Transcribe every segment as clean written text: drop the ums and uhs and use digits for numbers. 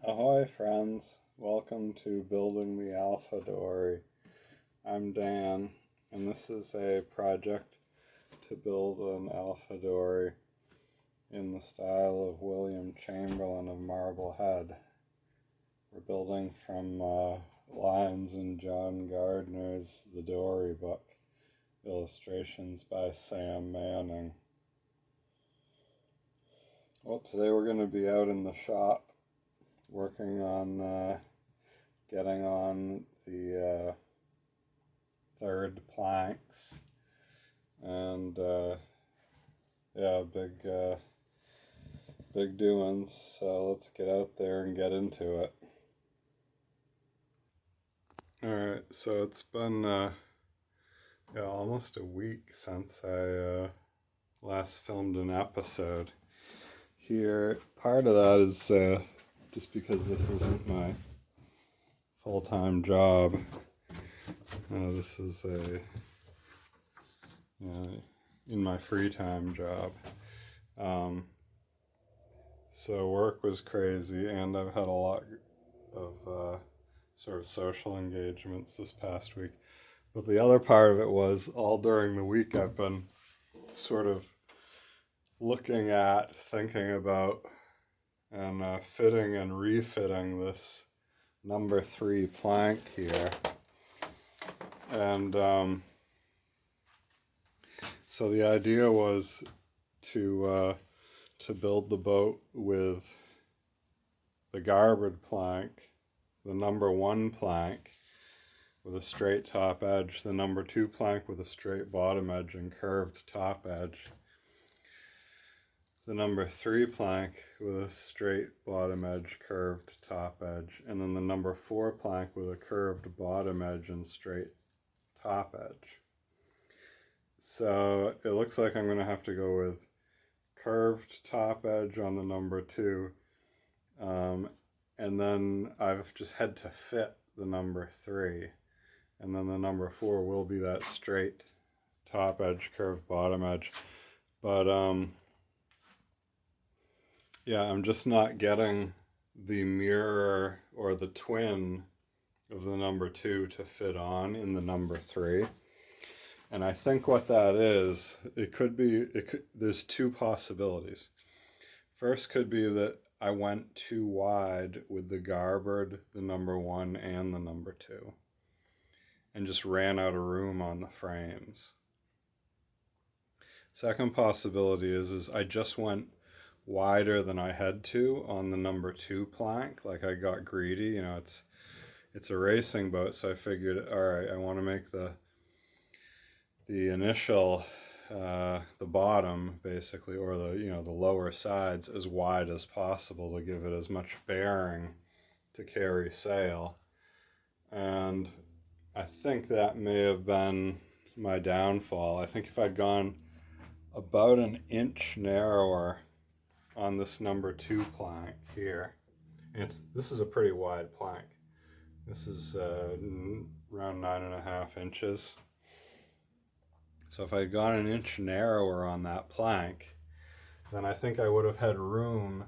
Ahoy friends, welcome to Building the Alpha Dory. I'm Dan, and this is a project to build an Alpha Dory in the style of William Chamberlain of Marblehead. We're building from lines in John Gardner's The Dory book, illustrations by Sam Manning. Well, today we're going to be out in the shop working on getting on the third planks, and big doings, so let's get out there and get into it. Alright, so it's been almost a week since I last filmed an episode here. Part of that is just because this isn't my full-time job. This is a in my free time job. So work was crazy, and I've had a lot of sort of social engagements this past week. But the other part of it was all during the week I've been sort of looking at, thinking about, and fitting and refitting this number 3 plank here. And so the idea was to build the boat with the garboard plank, the number 1 plank with a straight top edge, the number 2 plank with a straight bottom edge and curved top edge, the number 3 plank with a straight bottom edge, curved top edge, and then the number 4 plank with a curved bottom edge and straight top edge. So it looks like I'm going to have to go with curved top edge on the number 2, and then I've just had to fit the number 3, and then the number 4 will be that straight top edge, curved bottom edge. But I'm just not getting the mirror or the twin of the number 2 to fit on in the number 3. And I think what that is, there's 2 possibilities. First could be that I went too wide with the garboard, the number 1, and the number 2, and just ran out of room on the frames. Second possibility is I just went wider than I had to on the number 2 plank. Like I got greedy, it's a racing boat, so I figured, all right, I want to make the initial the bottom basically, or the lower sides, as wide as possible to give it as much bearing to carry sail. And I think that may have been my downfall. I think if I'd gone about an inch narrower on this number 2 plank here, and this is a pretty wide plank. This is around 9.5 inches. So if I had gone an inch narrower on that plank, then I think I would have had room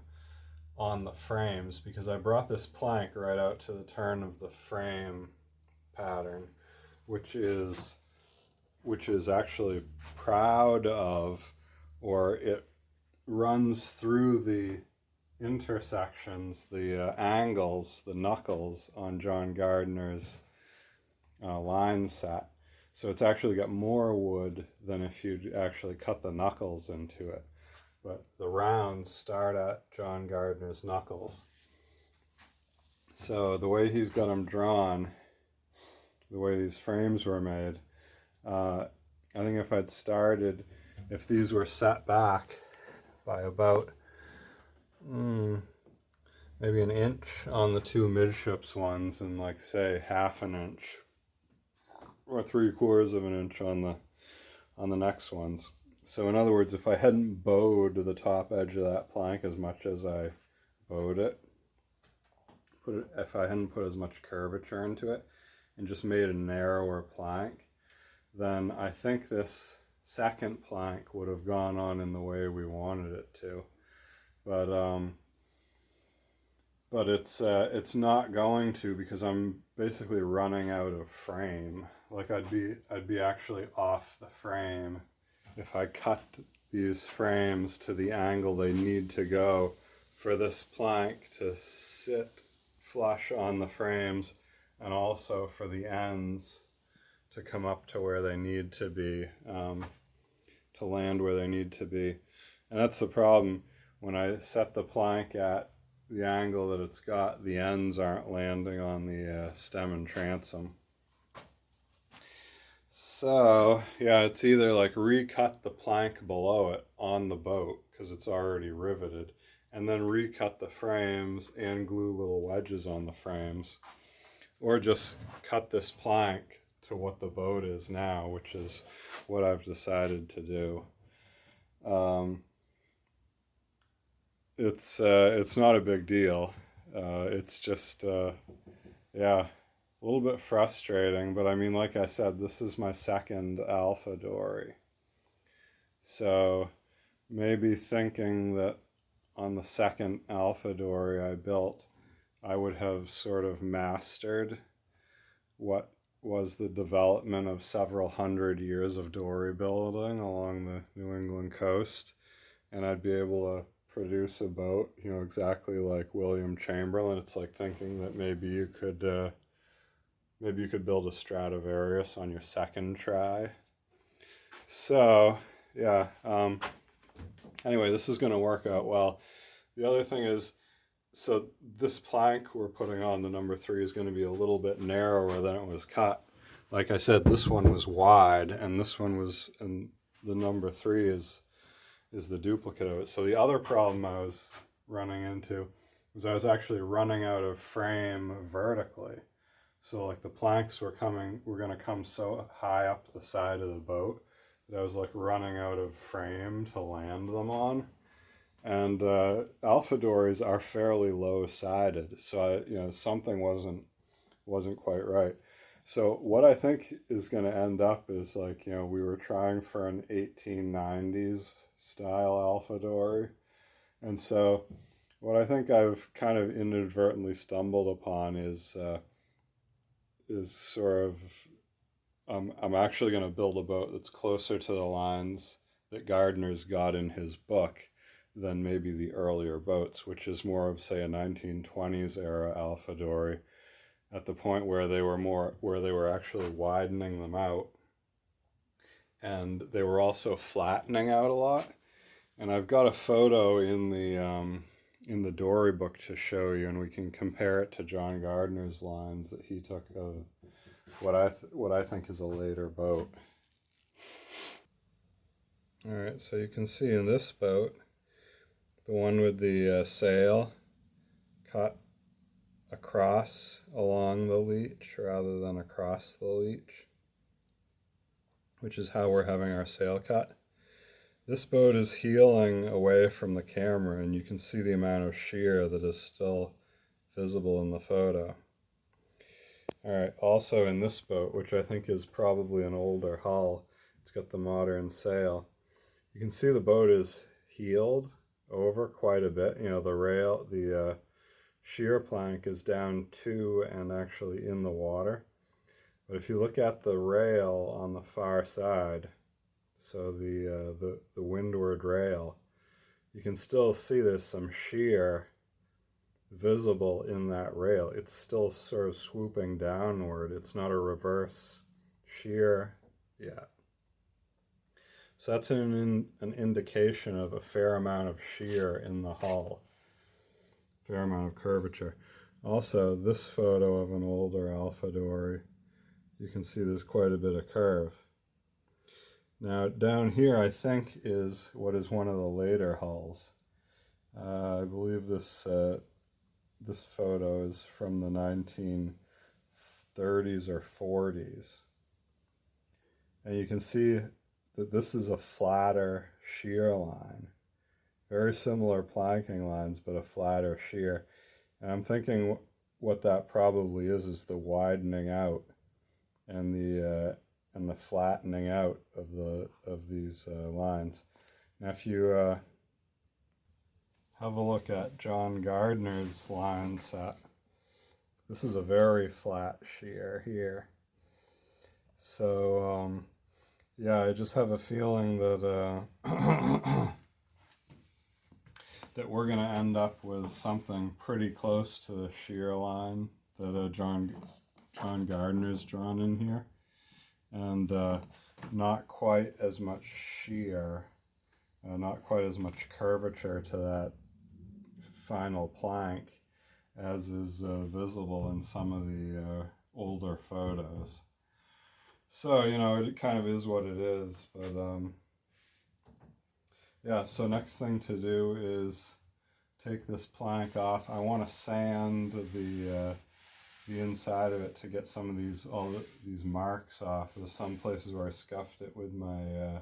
on the frames, because I brought this plank right out to the turn of the frame pattern, which is actually proud of, or it runs through the intersections, the angles, the knuckles on John Gardner's line set. So it's actually got more wood than if you'd actually cut the knuckles into it. But the rounds start at John Gardner's knuckles. So the way he's got them drawn, the way these frames were made, I think if these were set back by about maybe an inch on the 2 midships ones, and like say half an inch or 3/4 of an inch on the next ones. So in other words, if I hadn't bowed the top edge of that plank as much as I bowed it, if I hadn't put as much curvature into it and just made a narrower plank, then I think this second plank would have gone on in the way we wanted it to. But but it's not going to, because I'm basically running out of frame. Like I'd be actually off the frame if I cut these frames to the angle they need to go for this plank to sit flush on the frames, and also for the ends to come up to where they need to be, to land where they need to be. And that's the problem. When I set the plank at the angle that it's got, the ends aren't landing on the stem and transom. So, yeah, it's either like recut the plank below it on the boat because it's already riveted, and then recut the frames and glue little wedges on the frames, or just cut this plank to what the boat is now, which is what I've decided to do. It's not a big deal. It's just yeah, a little bit frustrating, but I mean, like I said, this is my second Alpha Dory. So maybe thinking that on the second Alpha Dory I built, I would have sort of mastered what was the development of several hundred years of dory building along the New England coast, and I'd be able to produce a boat, exactly like William Chamberlain. It's like thinking that maybe you could build a Stradivarius on your second try. So, yeah. Anyway, this is going to work out well. The other thing is, so this plank we're putting on, the number 3, is going to be a little bit narrower than it was cut. Like I said, this one was wide, and this one was, and the number 3 is the duplicate of it. So the other problem I was running into was I was actually running out of frame vertically. So like the planks were going to come so high up the side of the boat that I was like running out of frame to land them on. And Alpha Dories are fairly low-sided, so something wasn't quite right. So what I think is going to end up is like, we were trying for an 1890s style Alpha Dory, and so what I think I've kind of inadvertently stumbled upon is sort of I'm actually going to build a boat that's closer to the lines that Gardner's got in his book than maybe the earlier boats, which is more of, say, a 1920s era Alpha Dory, at the point where they were actually widening them out, and they were also flattening out a lot. And I've got a photo in the Dory book to show you, and we can compare it to John Gardner's lines that he took of what I think is a later boat. All right, so you can see in this boat, the one with the sail cut across along the leech rather than across the leech, which is how we're having our sail cut. This boat is heeling away from the camera, and you can see the amount of shear that is still visible in the photo. All right, also in this boat, which I think is probably an older hull, it's got the modern sail. You can see the boat is heeled over quite a bit. The shear plank is down to and actually in the water. But if you look at the rail on the far side, so the windward rail, you can still see there's some shear visible in that rail. It's still sort of swooping downward. It's not a reverse shear yet. So that's an indication of a fair amount of shear in the hull, fair amount of curvature. Also, this photo of an older Alpha Dory, you can see there's quite a bit of curve. Now down here, I think, is what is one of the later hulls. I believe this photo is from the 1930s or 40s. And you can see that this is a flatter shear line. Very similar planking lines, but a flatter shear. And I'm thinking what that probably is the widening out and the flattening out of these lines. Now, if you have a look at John Gardner's line set. This is a very flat shear here. So, yeah, I just have a feeling that that we're going to end up with something pretty close to the shear line that John Gardner's drawn in here, and not quite as much shear, not quite as much curvature to that final plank as is visible in some of the older photos. So, you know, it kind of is what it is, but yeah, so next thing to do is take this plank off. I want to sand the inside of it to get some of these marks off. There's some places where I scuffed it with my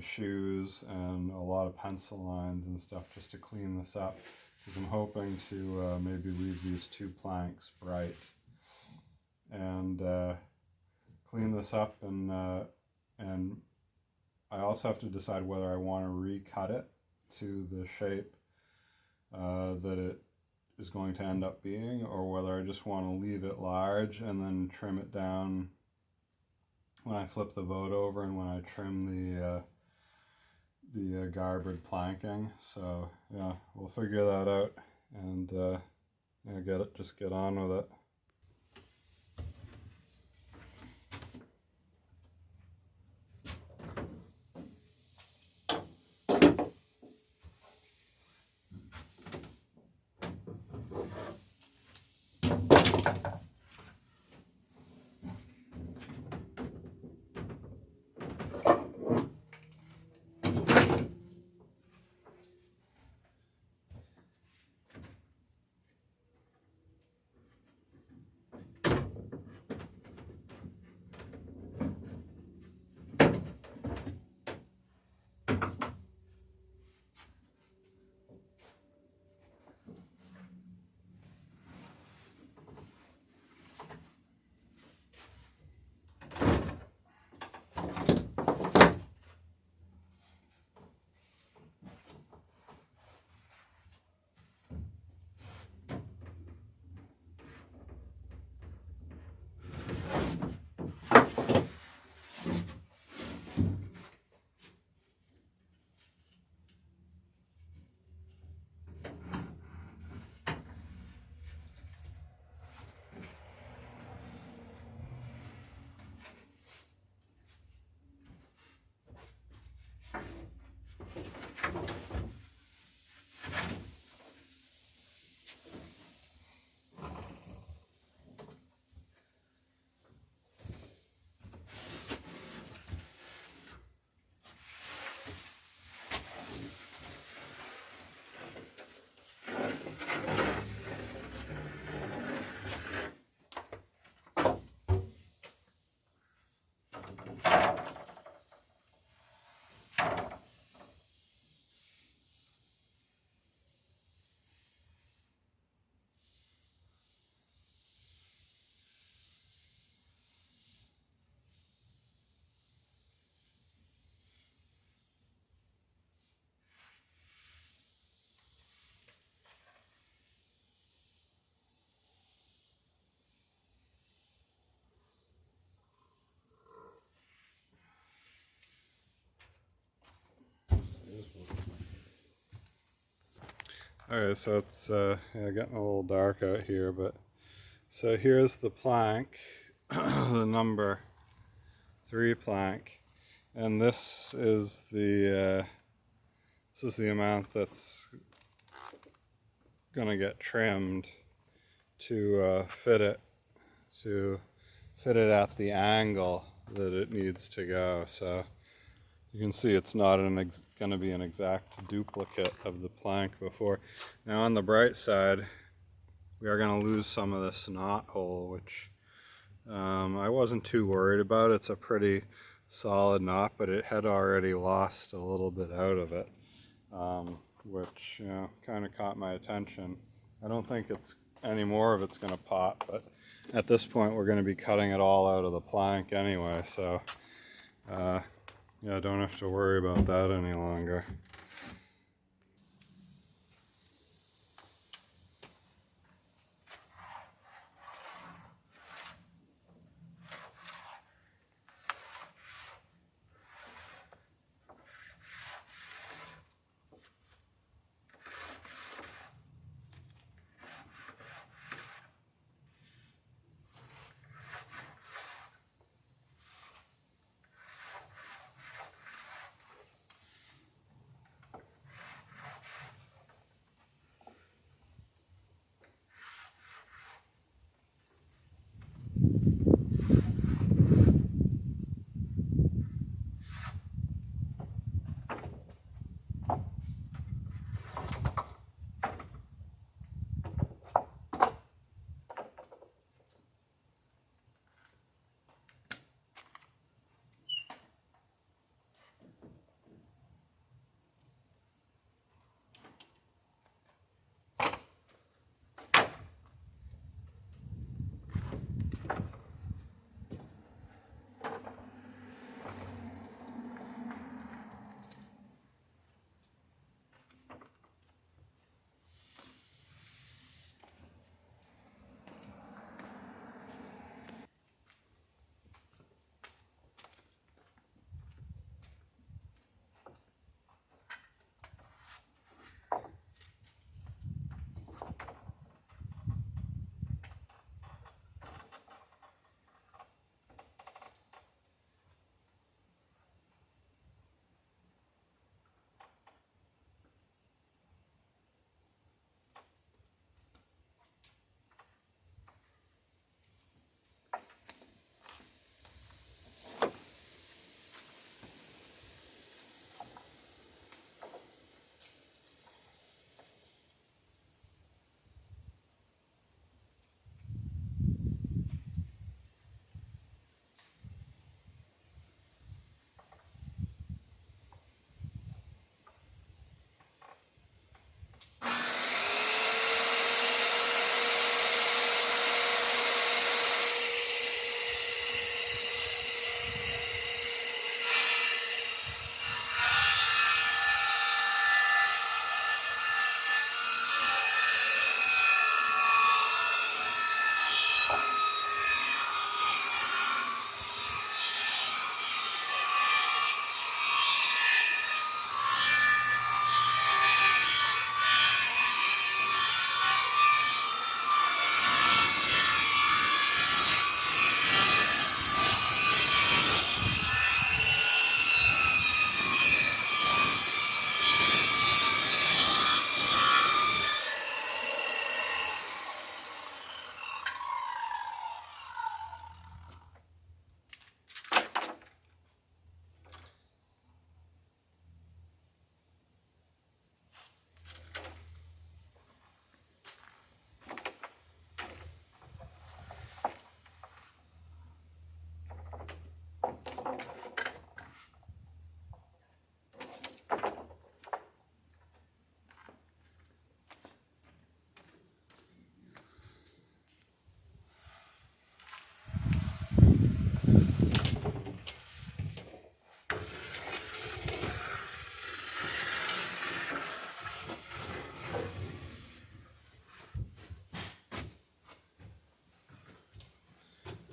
shoes and a lot of pencil lines and stuff just to clean this up, because I'm hoping to maybe leave these two planks bright and clean this up, and I also have to decide whether I want to recut it to the shape that it is going to end up being, or whether I just want to leave it large and then trim it down when I flip the boat over and when I trim the garboard planking. So yeah, we'll figure that out and just get on with it. Alright, so it's getting a little dark out here, but so here's the plank, the number 3 plank, and this is the amount that's gonna get trimmed to fit it at the angle that it needs to go. So you can see it's not going to be an exact duplicate of the plank before. Now on the bright side, we are going to lose some of this knot hole, which I wasn't too worried about. It's a pretty solid knot, but it had already lost a little bit out of it, which kind of caught my attention. I don't think any more of it's going to pop, but at this point we're going to be cutting it all out of the plank anyway, so yeah, I don't have to worry about that any longer.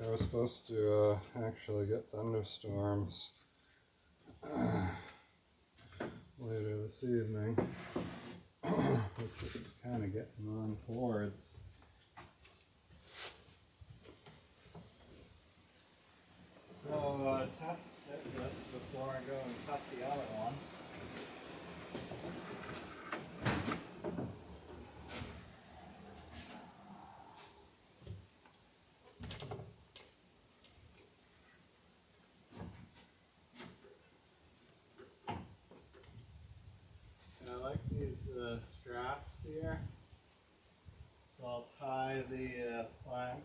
we're supposed to actually get thunderstorms later this evening, which is kind of getting on towards. So test this before I go and cut the other one. I like these straps here, so I'll tie the plank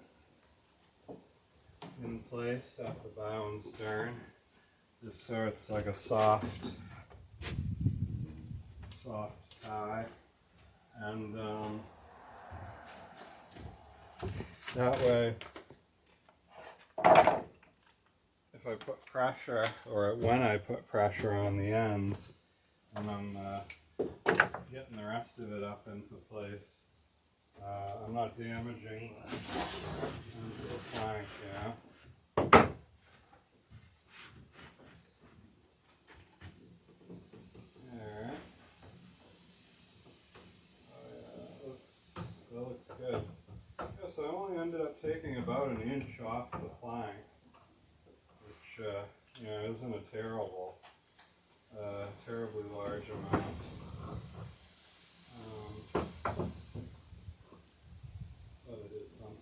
in place at the bow and stern, just so it's like a soft tie, and that way, if I put pressure, or when I put pressure on the ends, and I'm getting the rest of it up into place, I'm not damaging the ends of the plank, you know. Alright. Oh yeah, that looks good. Yeah, so I only ended up taking about an inch off the plank, which you know, isn't a terribly large amount. But it is something.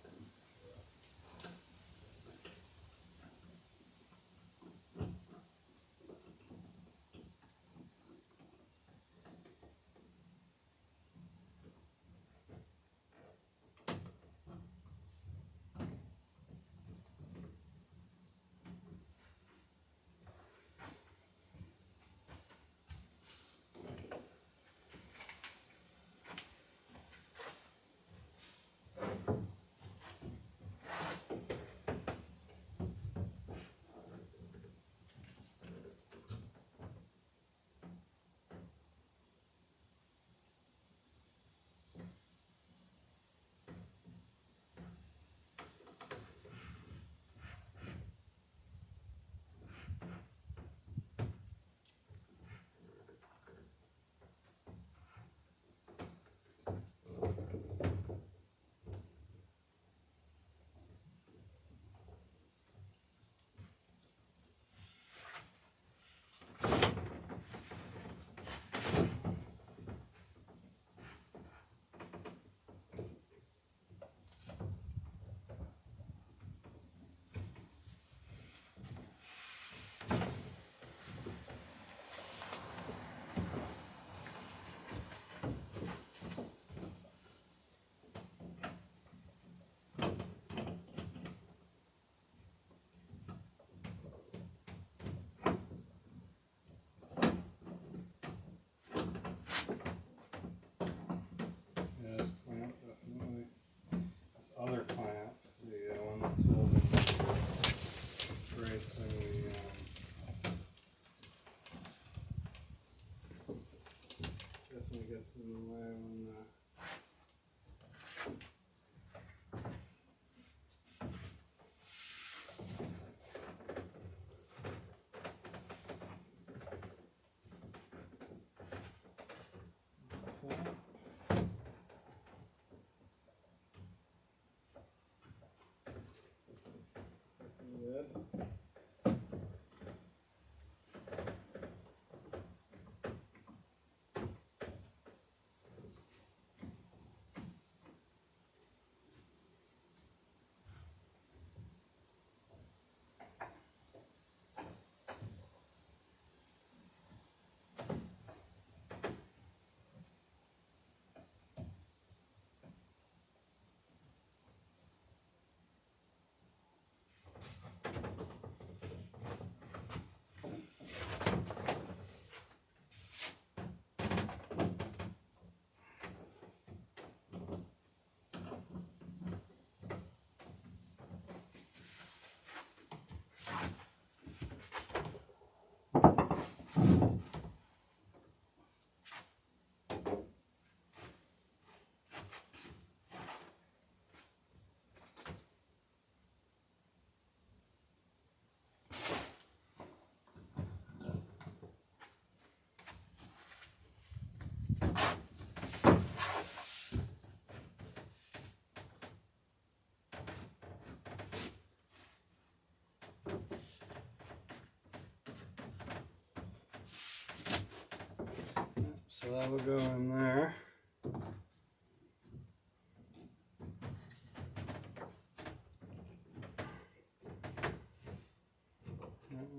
So that'll go in there.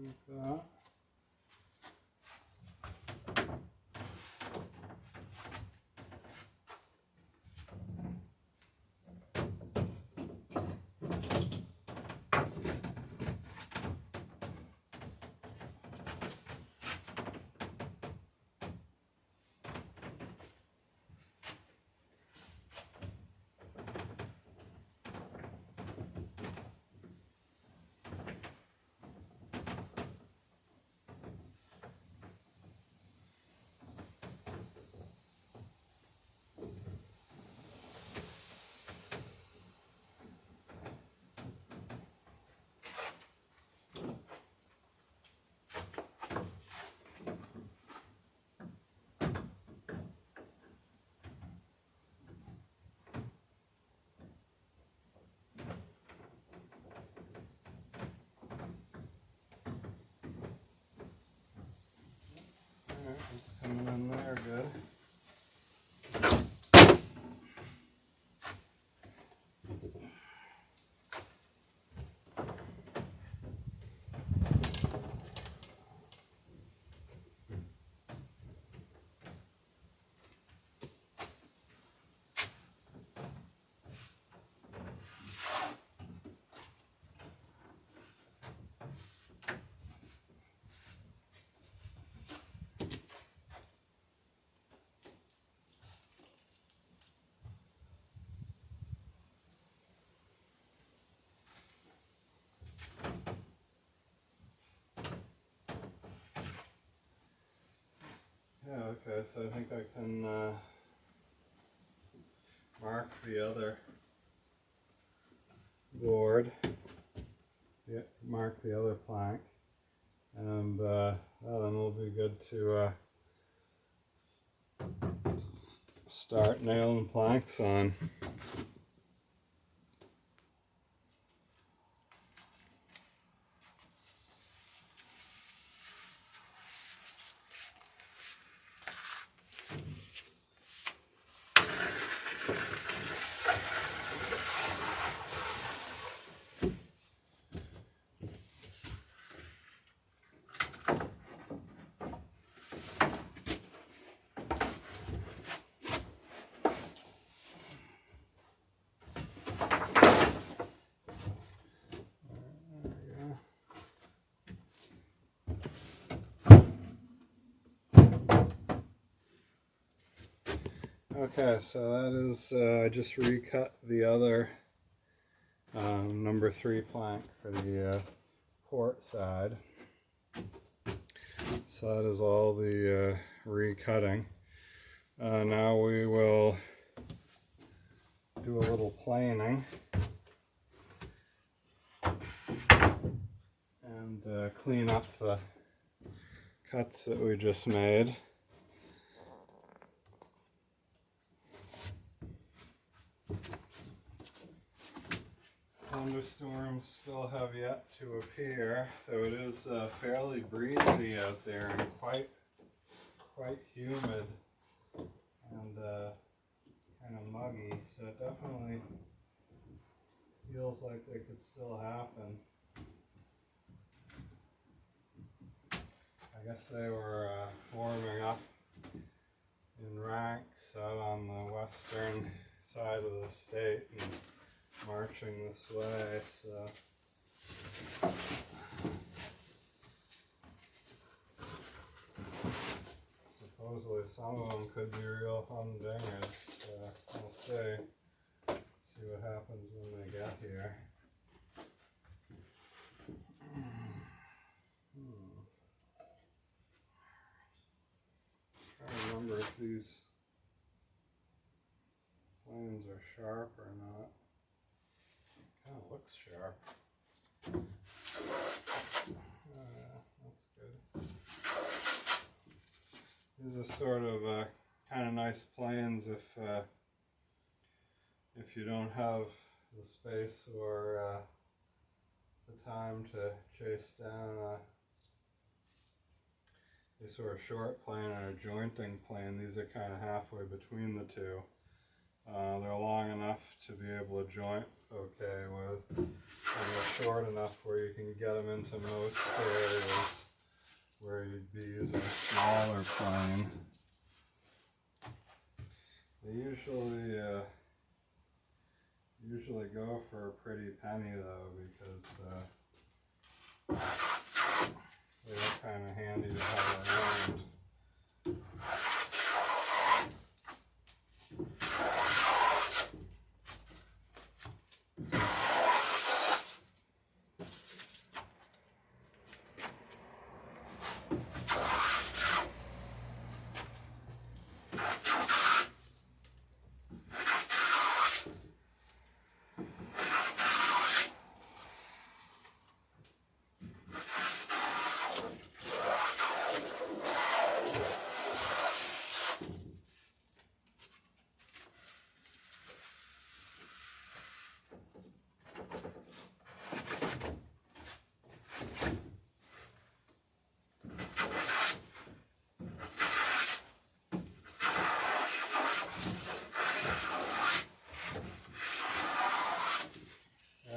Like that. Alright, it's coming in there good. Yeah, okay, so I think I can mark the other board, yeah, mark the other plank, and well, then it'll be good to start nailing planks on. Okay, so that is, I just recut the other number 3 plank for the port side. So that is all the recutting. Now we will do a little planing and clean up the cuts that we just made. Thunderstorms still have yet to appear, though it is fairly breezy out there and quite humid and kind of muggy, so it definitely feels like they could still happen. I guess they were forming up in ranks out on the western side of the state and marching this way, so supposedly some of them could be real humdingers. We'll see what happens when they get here. I don't remember if these planes are sharp or not. Kind of looks sharp. That's good. These are sort of kind of nice planes if you don't have the space or the time to chase down a sort of short plane and a jointing plane. These are kind of halfway between the two. They're long enough to be able to joint okay with, and they're short enough where you can get them into most areas where you'd be using a smaller plane. They usually go for a pretty penny though, because they're kind of handy to have around.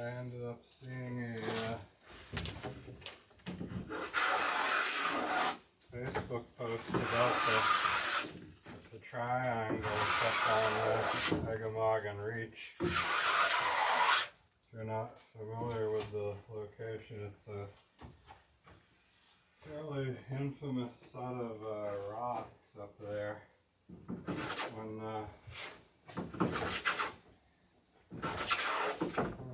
I ended up seeing a Facebook post about the triangles up on the Eggemogan Reach. If you're not familiar with the location, it's a fairly infamous set of rocks up there. When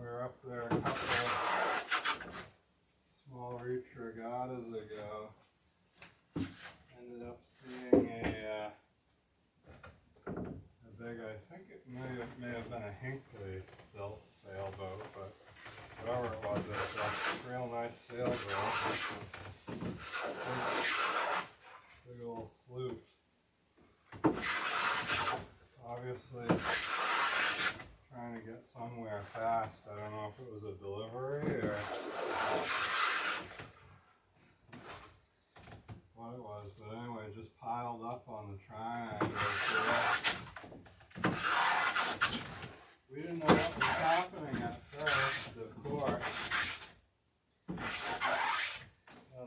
we were up there a couple small reach regattas ago, ended up seeing a big, I think it may have been a Hinckley built sailboat, but whatever it was, it's a real nice sailboat. Big old sloop. Obviously trying to get somewhere fast. I don't know if it was a delivery or what it was, but anyway, just piled up on the triangle. We didn't know what was happening at first, of course.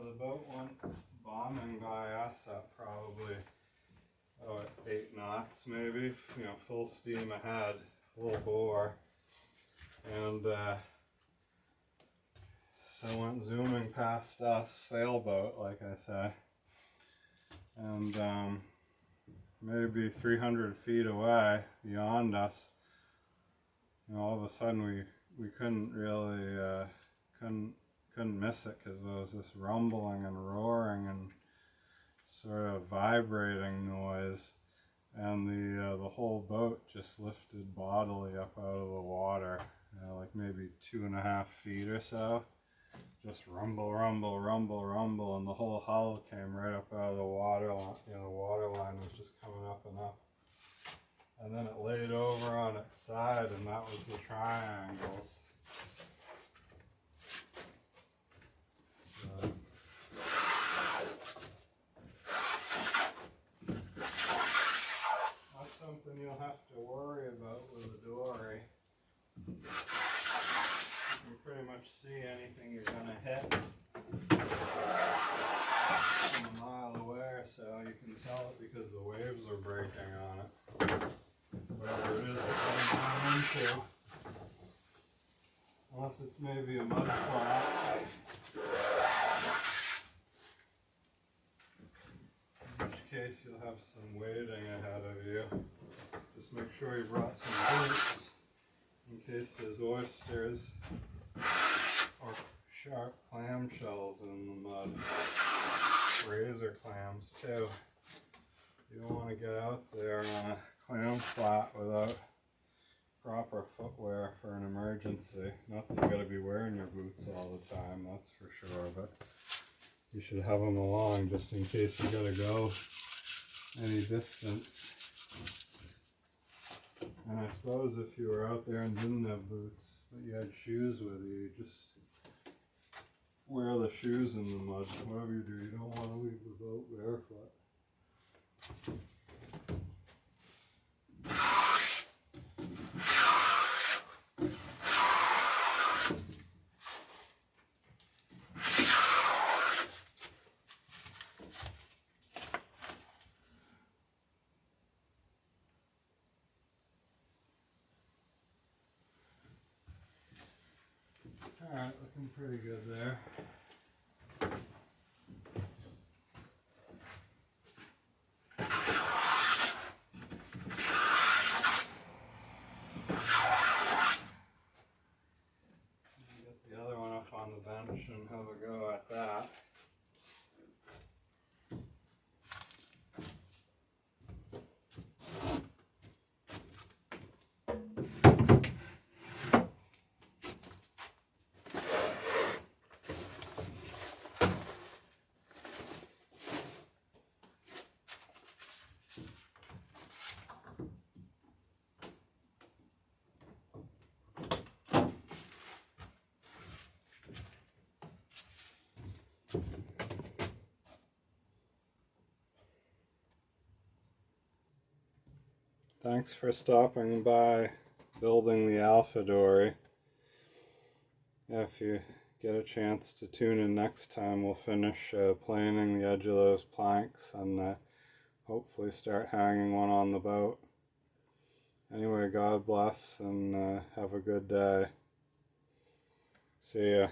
The boat went bombing by us at probably, at 8 knots maybe, full steam ahead, full bore. And so went zooming past us, sailboat, like I say. And maybe 300 feet away, beyond us, all of a sudden we couldn't really, couldn't miss it, because there was this rumbling and roaring and sort of vibrating noise, and the whole boat just lifted bodily up out of the water, like maybe 2.5 feet or so. Just rumble, rumble, rumble, rumble, and the whole hull came right up out of the water line. The water line was just coming up and up. And then it laid over on its side, and that was the triangles. Not something you'll have to worry about with a dory. You can pretty much see anything you're going to hit from a mile away or so. You can tell it because the waves are breaking on it. Whatever it is it's going into. Unless it's maybe a mud flat. In which case you'll have some wading ahead of you. Just make sure you brought some boots in case there's oysters or sharp clam shells in the mud. Razor clams too. You don't want to get out there on a clam flat without proper footwear for an emergency. Not that you gotta be wearing your boots all the time, that's for sure, but you should have them along just in case you gotta go any distance. And I suppose if you were out there and didn't have boots, but you had shoes with you, just wear the shoes in the mud. Whatever you do, you don't want to leave the boat barefoot. Alright, looking pretty good there. Get the other one up on the bench and have a go at that. Thanks for stopping by building the Alpha Dory. If you get a chance to tune in next time, we'll finish planing the edge of those planks and hopefully start hanging one on the boat. Anyway, God bless and have a good day. See ya.